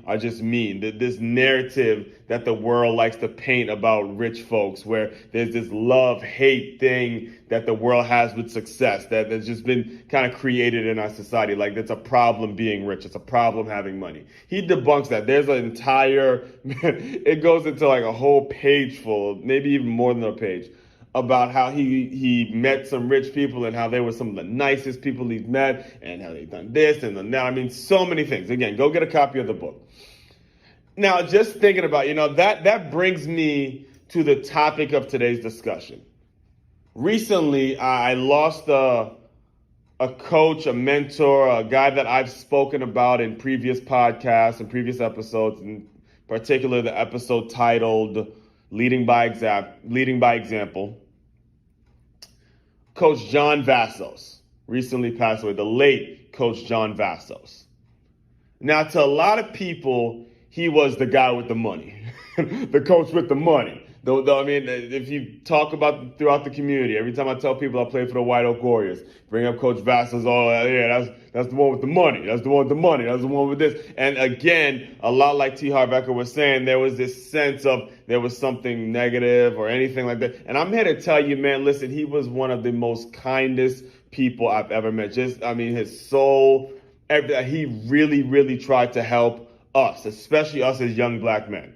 are just mean. This narrative that the world likes to paint about rich folks, where there's this love-hate thing that the world has with success that's just been kind of created in our society. Like, it's a problem being rich. It's a problem having money. He debunks that. There's an entire, it goes into like a whole page full, maybe even more than a page, about how he met some rich people and how they were some of the nicest people he's met and how they've done this and done that. I mean, so many things. Again, go get a copy of the book. Now, just thinking about, that brings me to the topic of today's discussion. Recently, I lost a coach, a mentor, a guy that I've spoken about in previous podcasts and previous episodes, in particular the episode titled Leading by Example. Coach John Vassos recently passed away, the late Coach John Vassos. Now, to a lot of people, he was the guy with the money, the coach with the money. I mean, if you talk about throughout the community, every time I tell people I play for the White Oak Warriors, bring up Coach Vassos, that's the one with the money. That's the one with the money. That's the one with this. And again, a lot like T. Harv Eker was saying, there was this sense of there was something negative or anything like that. And I'm here to tell you, man, listen, he was one of the most kindest people I've ever met. His soul, he really, really tried to help us, especially us as young black men.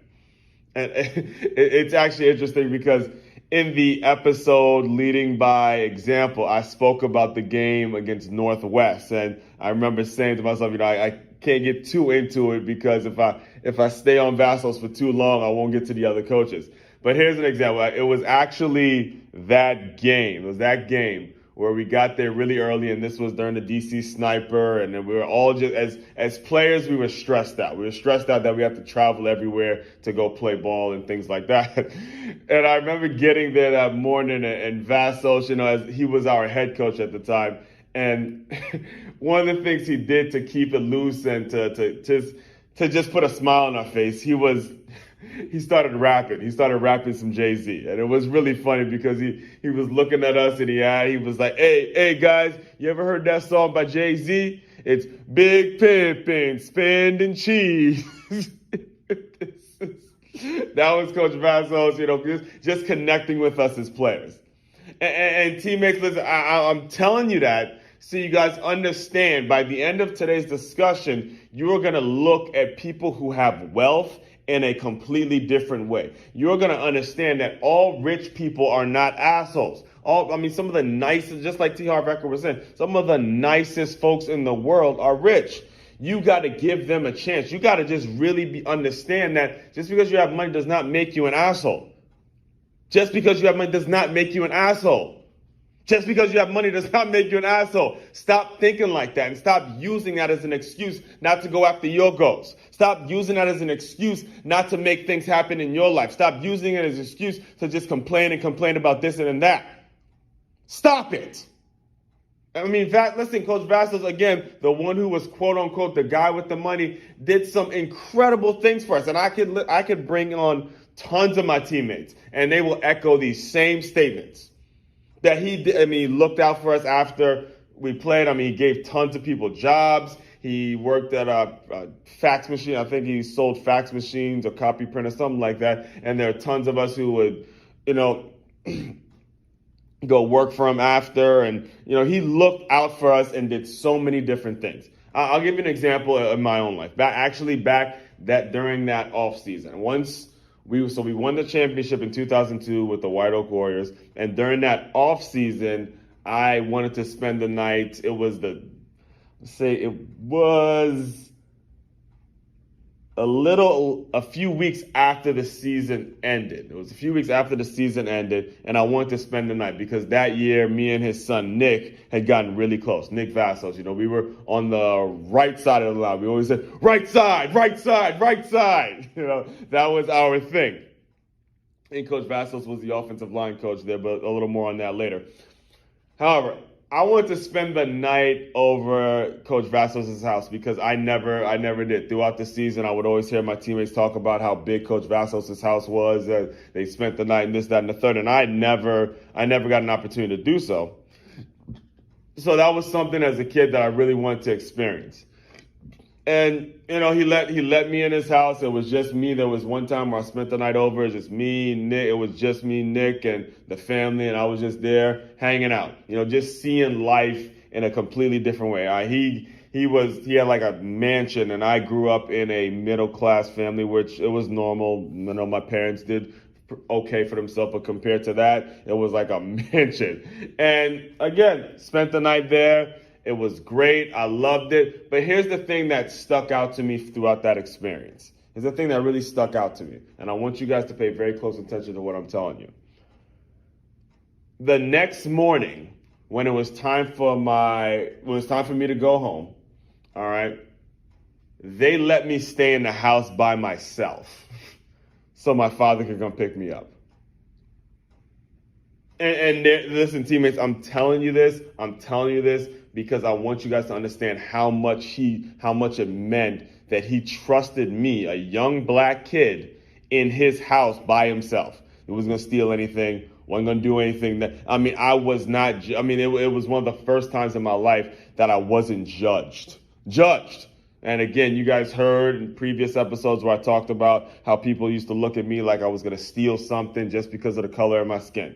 And it's actually interesting because in the episode Leading by Example, I spoke about the game against Northwest. And I remember saying to myself, I can't get too into it because if I stay on Vassos for too long, I won't get to the other coaches. But here's an example. It was actually that game. It was that game where we got there really early, and this was during the DC Sniper, and then we were all just, as players, we were stressed out. We were stressed out that we had to travel everywhere to go play ball and things like that. And I remember getting there that morning, and Vassos, as he was our head coach at the time, and one of the things he did to keep it loose and to just put a smile on our face, he started rapping. He started rapping some Jay-Z. And it was really funny because he was looking at us and he was like, hey guys, you ever heard that song by Jay-Z? It's Big Pimpin', Spending Cheese. That was Coach Vassos, just connecting with us as players. And teammates, listen, I'm telling you that so you guys understand, by the end of today's discussion, you are going to look at people who have wealth in a completely different way. You're going to understand that all rich people are not assholes. Some of the nicest, just like T. Harv Eker was saying, some of the nicest folks in the world are rich. You got to give them a chance. You got to just really understand that just because you have money does not make you an asshole. Just because you have money does not make you an asshole. Just because you have money does not make you an asshole. Stop thinking like that and stop using that as an excuse not to go after your goals. Stop using that as an excuse not to make things happen in your life. Stop using it as an excuse to just complain about this and that. Stop it. Listen, Coach Vassos, again, the one who was quote unquote the guy with the money, did some incredible things for us. And I could bring on tons of my teammates and they will echo these same statements. That he did. He looked out for us after we played. He gave tons of people jobs. He worked at a fax machine. I think he sold fax machines or copy printers, something like that. And there are tons of us who would, go work for him after. And, he looked out for us and did so many different things. I'll give you an example of my own life. During that off season, we won the championship in 2002 with the White Oak Warriors, and during that off season, I wanted to spend the night. It was a few weeks after the season ended. It was a few weeks after the season ended, and I wanted to spend the night because that year, me and his son Nick had gotten really close. Nick Vassos, we were on the right side of the line. We always said, right side, right side, right side. That was our thing. And Coach Vassos was the offensive line coach there, but a little more on that later. However, I wanted to spend the night over Coach Vassos' house because I never did. Throughout the season, I would always hear my teammates talk about how big Coach Vassos' house was. They spent the night and this, that, and the third, and I never got an opportunity to do so. So that was something as a kid that I really wanted to experience. And he let me in his house. It was just me. There was one time where I spent the night over. It was just me, Nick. It was just me, Nick, and the family, and I was just there hanging out. Just seeing life in a completely different way. He had like a mansion, and I grew up in a middle class family, which it was normal. My parents did okay for themselves, but compared to that, it was like a mansion. And again, spent the night there. It was great. I loved it. But here's the thing that stuck out to me throughout that experience. Here's the thing that really stuck out to me. And I want you guys to pay very close attention to what I'm telling you. The next morning, when it was time for me to go home, all right, they let me stay in the house by myself so my father could come pick me up. And listen, teammates, I'm telling you this because I want you guys to understand how much it meant that he trusted me, a young black kid, in his house by himself. He wasn't going to steal anything, wasn't going to do anything. It was one of the first times in my life that I wasn't judged. And again, you guys heard in previous episodes where I talked about how people used to look at me like I was going to steal something just because of the color of my skin.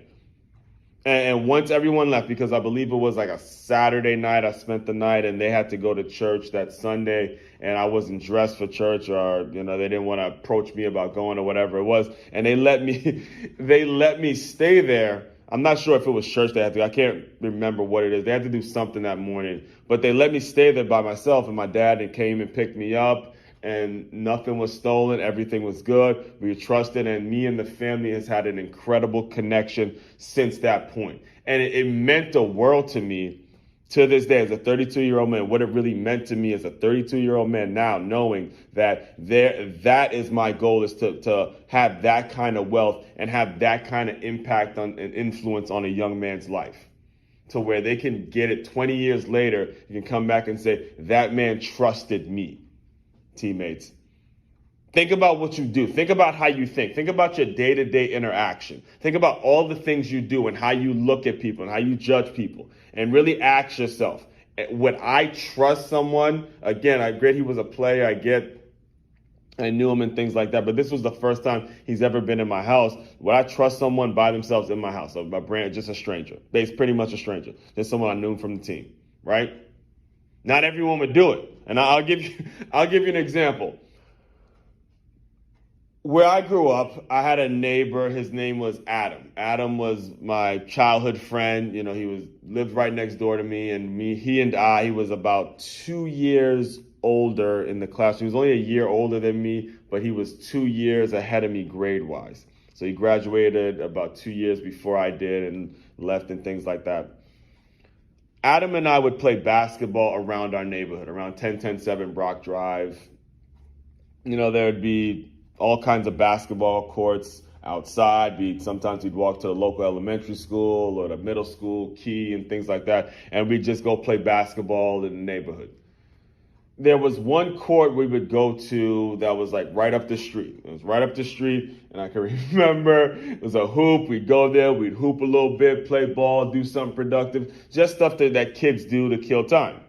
And once everyone left, because I believe it was like a Saturday night, I spent the night, and they had to go to church that Sunday, and I wasn't dressed for church, or they didn't want to approach me about going or whatever it was, and they let me stay there. I'm not sure if it was church they had to. I can't remember what it is. They had to do something that morning, but they let me stay there by myself, and my dad came and picked me up. And nothing was stolen. Everything was good. We were trusted, and me and the family has had an incredible connection since that point. And it meant the world to me to this day as a 32-year-old man. What it really meant to me as a 32-year-old man now, knowing that that is my goal, is to have that kind of wealth and have that kind of impact and influence on a young man's life, to where they can get it 20 years later. You can come back and say, that man trusted me. Teammates, think about what you do. Think about how you think. Think about your day-to-day interaction. Think about all the things you do and how you look at people and how you judge people. And really ask yourself, would I trust someone? Again, I get he was a player. I knew him and things like that. But this was the first time he's ever been in my house. Would I trust someone by themselves in my house? So just a stranger. Pretty much a stranger. Just someone I knew from the team, right? Not everyone would do it. And I'll give you an example. Where I grew up, I had a neighbor. His name was Adam. Adam was my childhood friend. He lived right next door to me, and he was about 2 years older in the class. He was only a year older than me, but he was 2 years ahead of me grade-wise. So he graduated about 2 years before I did and left and things like that. Adam and I would play basketball around our neighborhood, around 1010-7 Brock Drive. There would be all kinds of basketball courts outside. Sometimes we'd walk to the local elementary school or the middle school, Key, and things like that, and we'd just go play basketball in the neighborhood. There was one court we would go to that was like right up the street. It was right up the street, and I can remember it was a hoop. We'd go there, we'd hoop a little bit, play ball, do something productive, just stuff that kids do to kill time.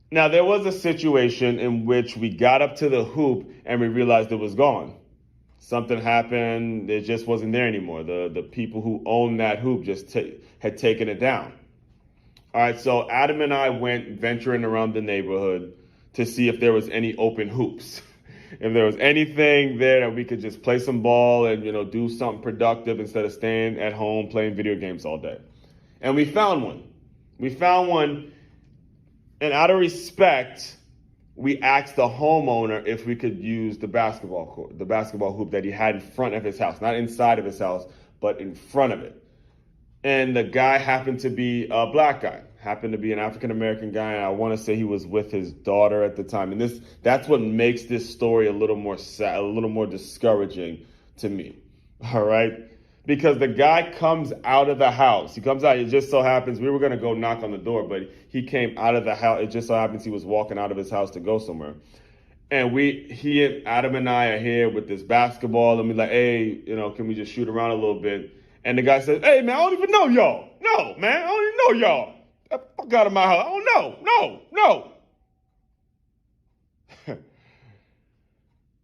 Now, there was a situation in which we got up to the hoop and we realized it was gone. Something happened, it just wasn't there anymore. The people who owned that hoop just had taken it down. All right, so Adam and I went venturing around the neighborhood to see if there was any open hoops. If there was anything there that we could just play some ball and, do something productive instead of staying at home playing video games all day. And we found one. And out of respect, we asked the homeowner if we could use the basketball court, the basketball hoop that he had in front of his house, not inside of his house, but in front of it. And the guy happened to be a black guy, happened to be an African-American guy. And I want to say he was with his daughter at the time. And that's what makes this story a little more sad, a little more discouraging to me. All right. Because the guy comes out of the house. He comes out. It just so happens we were going to go knock on the door, but he came out of the house. It just so happens he was walking out of his house to go somewhere. And Adam and I are here with this basketball, and we're like, hey, can we just shoot around a little bit? And the guy says, hey, man, I don't even know y'all. No, man, I don't even know y'all. Get the fuck out of my house. Oh, no.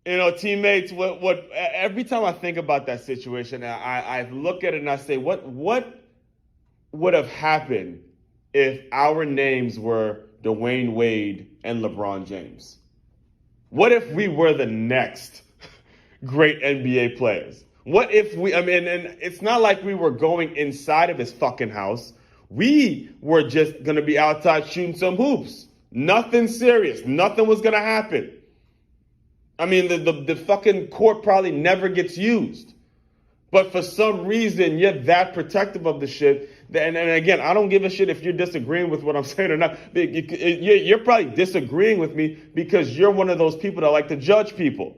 Teammates, what every time I think about that situation, I look at it and I say, what would have happened if our names were Dwayne Wade and LeBron James? What if we were the next great NBA players? What if and it's not like we were going inside of his fucking house. We were just going to be outside shooting some hoops. Nothing serious. Nothing was going to happen. I mean, the fucking court probably never gets used. But for some reason, you're that protective of the shit. And again, I don't give a shit if you're disagreeing with what I'm saying or not. You're probably disagreeing with me because you're one of those people that like to judge people.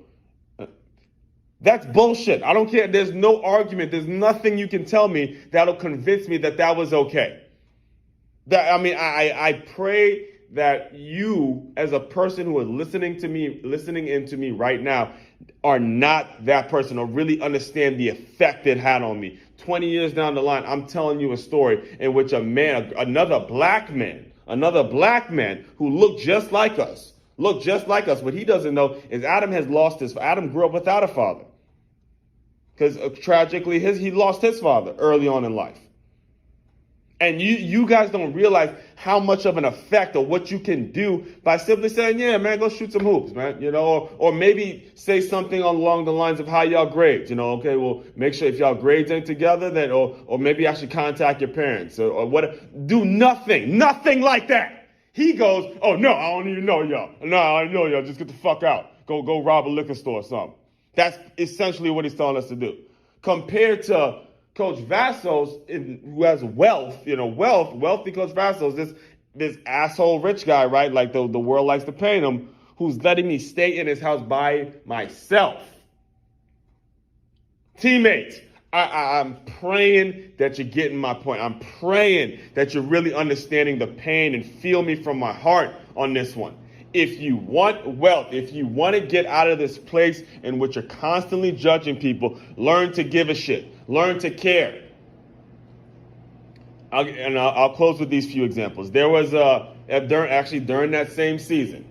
That's bullshit. I don't care. There's no argument. There's nothing you can tell me that'll convince me that that was okay. I pray that you, as a person who is listening into me right now, are not that person or really understand the effect it had on me. 20 years down the line, I'm telling you a story in which another black man who looked just like us. What he doesn't know is Adam grew up without a father. Because tragically, he lost his father early on in life. And you guys don't realize how much of an effect or what you can do by simply saying, yeah, man, go shoot some hoops, man. Or maybe say something along the lines of how y'all grades. Okay, well, make sure if y'all grades ain't together, then or maybe I should contact your parents or what. Do nothing like that. He goes, oh no, I don't even know y'all. No, I don't know y'all. Just get the fuck out. Go rob a liquor store or something. That's essentially what he's telling us to do. Compared to Coach Vassos, who has wealth, wealthy Coach Vassos, this asshole rich guy, right? Like the world likes to paint him, who's letting me stay in his house by myself. Teammates, I'm praying that you're getting my point. I'm praying that you're really understanding the pain and feel me from my heart on this one. If you want wealth, if you want to get out of this place in which you're constantly judging people, learn to give a shit. Learn to care. I'll close with these few examples. There was during that same season,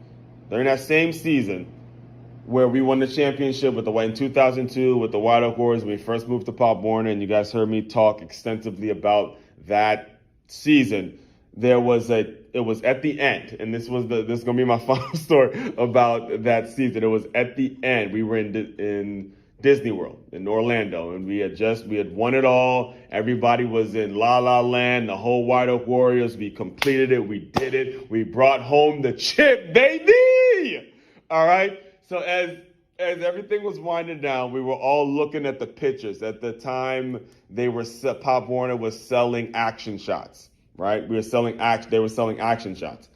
where we won the championship in 2002 with the White Oak Warriors when we first moved to Pop Warner, and you guys heard me talk extensively about that season. It was at the end, and this is gonna be my final story about that season. It was at the end. We were in Disney World in Orlando, and we had won it all. Everybody was in La La Land, the whole White Oak Warriors. We completed it. We did it. We brought home the chip, baby. All right. So as everything was winding down, we were all looking at the pictures. At the time, Pop Warner was selling action shots. Right? They were selling action shots.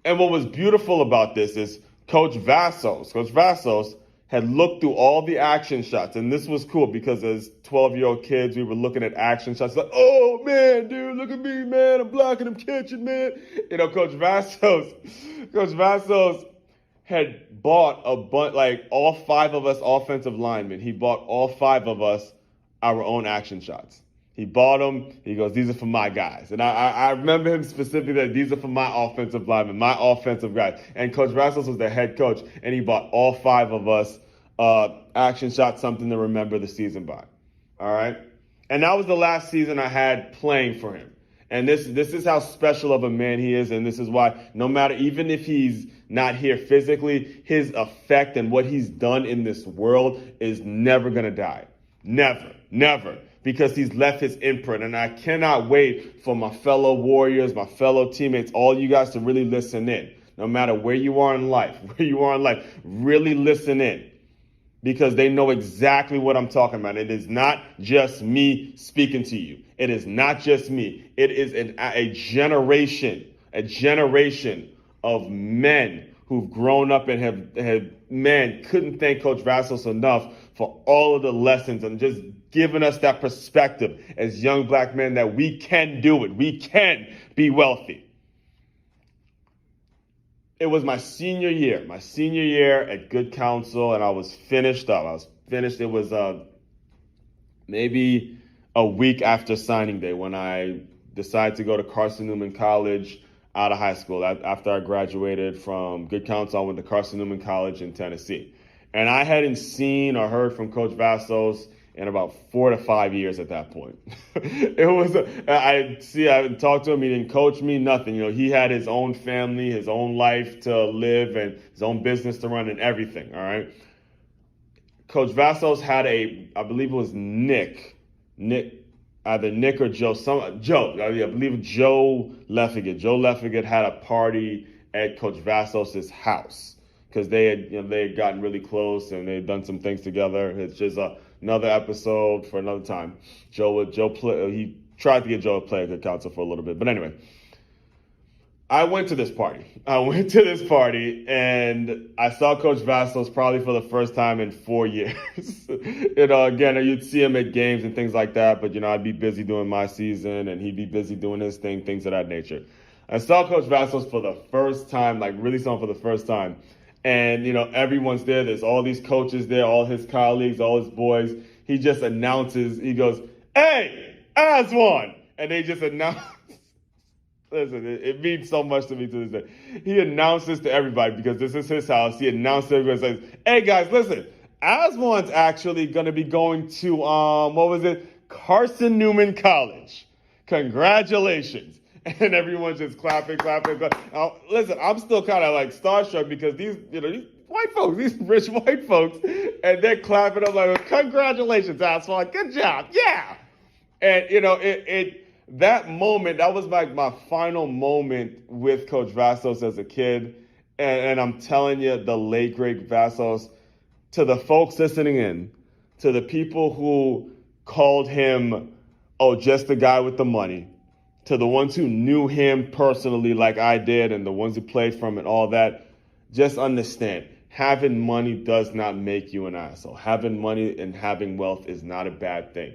And what was beautiful about this is Coach Vassos had looked through all the action shots. And this was cool because as 12-year-old kids, we were looking at action shots like, oh, man, dude, look at me, man. I'm blocking him catching, man. Coach Vassos had bought a bunch, like all 5 of us offensive linemen. He bought all 5 of us our own action shots. He bought them. He goes, these are for my guys. And I remember him specifically that these are for my offensive linemen, my offensive guys. And Coach Vassos was the head coach, and he bought all 5 of us action shots, something to remember the season by. All right? And that was the last season I had playing for him. And this is how special of a man he is, and this is why no matter, even if he's not here physically, his effect and what he's done in this world is never going to die. Never. Because he's left his imprint. And I cannot wait for my fellow Warriors, my fellow teammates, all you guys to really listen in. No matter where you are in life, really listen in. Because they know exactly what I'm talking about. It is not just me speaking to you. It is not just me. It is a generation of men who've grown up and couldn't thank Coach Vassos enough for all of the lessons and just giving us that perspective as young black men that we can do it. We can be wealthy. It was my senior year at Good Counsel, and I was finished up. It was maybe a week after signing day when I decided to go to Carson Newman College. out of high school. After I graduated from good counsel, I went to Carson Newman College in Tennessee. And I hadn't seen or heard from Coach Vassos in about 4 to 5 years at that point. I hadn't talked to him. He didn't coach me, nothing. He had his own family, his own life to live, and his own business to run and everything. All right. Coach Vassos had I believe it was either Nick or Joe. I believe Joe Leffigat. Joe Leffigat had a party at Coach Vassos' house because they had gotten really close and they had done some things together. It's just another episode for another time. He tried to get Joe to play a good counsel for a little bit, but anyway. I went to this party and I saw Coach Vassos probably for the first time in 4 years. Again, you'd see him at games and things like that, but, I'd be busy doing my season and he'd be busy doing his thing, things of that nature. I saw Coach Vassos for the first time, really saw him for the first time. And, everyone's there. There's all these coaches there, all his colleagues, all his boys. He just announces, he goes, "Hey, Aswan!" And they just announce. Listen, it means so much to me to this day. He announces to everybody because this is his house. He announced to everybody, says, "Hey guys, listen, Aswan's actually going to be going to, Carson Newman College. Congratulations." And everyone's just clapping. Listen, I'm still kind of starstruck because these white folks, these rich white folks, and they're clapping. I'm like, "Congratulations, Aswan. Good job. Yeah." And, that moment, that was my final moment with Coach Vassos as a kid. And I'm telling you, the late, great Vassos, to the folks listening in, to the people who called him, just the guy with the money, to the ones who knew him personally like I did and the ones who played for him and all that, just understand, having money does not make you an asshole. Having money and having wealth is not a bad thing.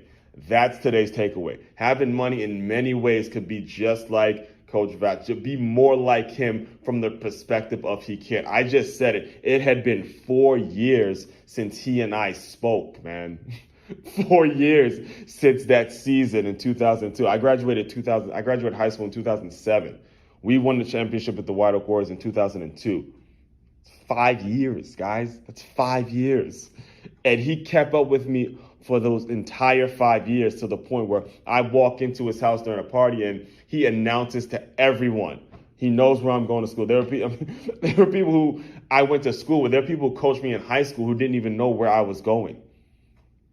That's today's takeaway. Having money in many ways could be just like Coach Vassos, be more like him from the perspective of he cared. I just said it. It had been 4 years since he and I spoke, man. 4 years since that season in 2002. I graduated high school in 2007. We won the championship with the White Oak Warriors in 2002. 5 years, guys. That's 5 years. And he kept up with me for those entire 5 years to the point where I walk into his house during a party and he announces to everyone. He knows where I'm going to school. There were people who I went to school with. There are people who coached me in high school who didn't even know where I was going.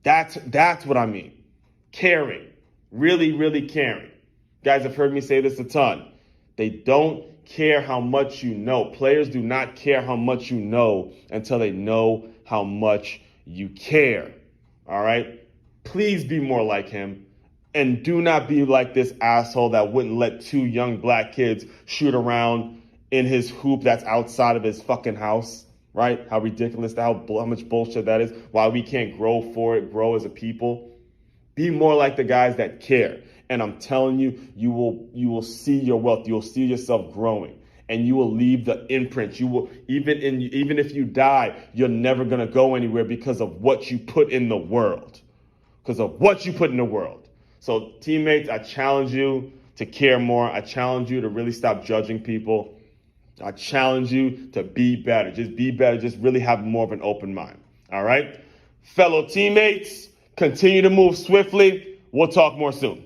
That's what I mean. Caring. Really, really caring. Guys have heard me say this a ton. They don't care how much you know. Players do not care how much you know until they know how much you care. All right? Please be more like him. And do not be like this asshole that wouldn't let 2 young black kids shoot around in his hoop that's outside of his fucking house. Right? How ridiculous, how much bullshit that is. Why we can't grow as a people. Be more like the guys that care. And I'm telling you, you will see your wealth. You'll see yourself growing. And you will leave the imprint. You will, even if you die, you're never going to go anywhere because of what you put in the world. Because of what you put in the world. So teammates, I challenge you to care more. I challenge you to really stop judging people. I challenge you to be better. Just be better. Just really have more of an open mind. All right? Fellow teammates, continue to move swiftly. We'll talk more soon.